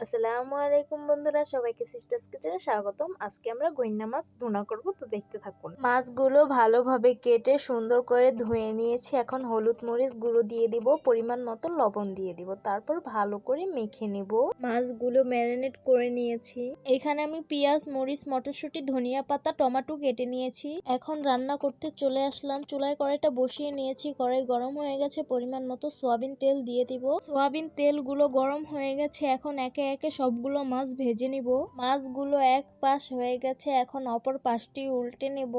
আসসালামু আলাইকুম বন্ধুরা, সবাইকে সিস্টার্স কিচেনে স্বাগতম। আজকে আমরা গইন্না মাছ ভুনা করব, তো দেখতে থাকুন। মাছগুলো ভালোভাবে কেটে সুন্দর করে ধুয়ে নিয়েছি। এখন হলুদ মরিচ গুঁড়ো দিয়ে দিব, পরিমাণ মতো লবণ দিয়ে দিব, তারপর ভালো করে মেখে নিব। মাছগুলো ম্যারিনেট করে নিয়েছি। এখানে আমি পেঁয়াজ, মরিচ, মটরশুঁটি, ধনিয়া পাতা, টমেটো কেটে নিয়েছি। এখন রান্না করতে চলে আসলাম। চুলায় কড়াইটা বসিয়ে নিয়েছি। কড়াই গরম হয়ে গেছে, পরিমাণ মতো সয়াবিন তেল দিয়ে দিব। সয়াবিন তেলগুলো গরম হয়ে গেছে, এখন একে একে সবগুলো মাছ ভেজে নিব। মাছগুলো এক পাশ হয়ে গেছে, এখন অপর পাশটি উল্টে নেব।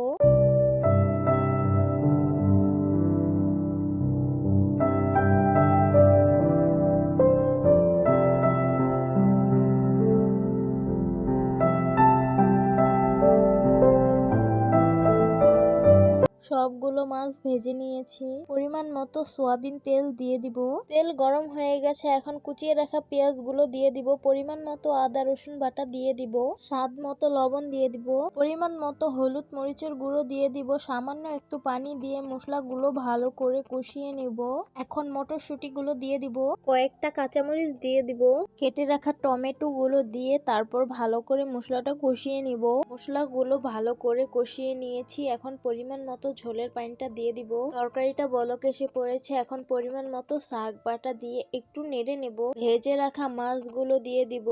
সবগুলো মাছ ভেজে নিয়েছি। পরিমাণ মতো সয়াবিন তেল দিয়ে দিব। তেল গরম হয়ে গেছে, এখন কুচিয়ে রাখা পেঁয়াজ গুলো দিয়ে দিব। পরিমাণ মতো আদা রসুন বাটা দিয়ে দিব। স্বাদ মতো লবণ দিয়ে দিব। পরিমাণ মতো হলুদ মরিচের গুঁড়ো দিয়ে দিব। সামান্য একটু পানি দিয়ে মশলাগুলো ভালো করে কষিয়ে নিব। এখন মটরশুঁটি গুলো দিয়ে দিব। কয়েকটা কাঁচামরিচ দিয়ে দিব। কেটে রাখা টমেটো গুলো দিয়ে তারপর ভালো করে মশলাটা কষিয়ে নিব। মশলাগুলো ভালো করে কষিয়ে নিয়েছি। এখন পরিমাণ মতো ঝোলের পানিটা দিয়ে দিব। তরকারিটা বলক এসে পড়েছে, এখন পরিমাণ মতো শাক বাটা দিয়ে একটু নেড়ে নেব। ভেজে রাখা মাছগুলো দিয়ে দিব।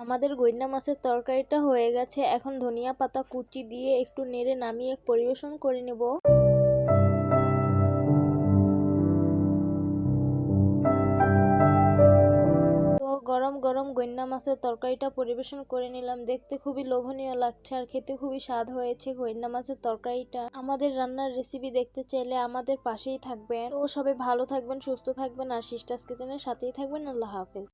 আমাদের গইন্না মাছের তরকারিটা হয়ে গেছে। এখন ধনিয়া পাতা কুচি দিয়ে একটু নেড়ে নামিয়ে পরিবেশন করে নেব। গরম গরম গইন্না মাছের তরকারিটা পরিবেশন করে নিলাম। দেখতে খুবই লোভনীয় লাগছে আর খেতে খুবই স্বাদ হয়েছে গইন্না মাছের তরকারিটা। আমাদের রান্নার রেসিপি দেখতে চাইলে আমাদের পাশেই থাকবেন। তো সবাই ভালো থাকবেন, সুস্থ থাকবেন আর সিস্টার্স কিচেনের সাথেই থাকবেন। আল্লাহ হাফেজ।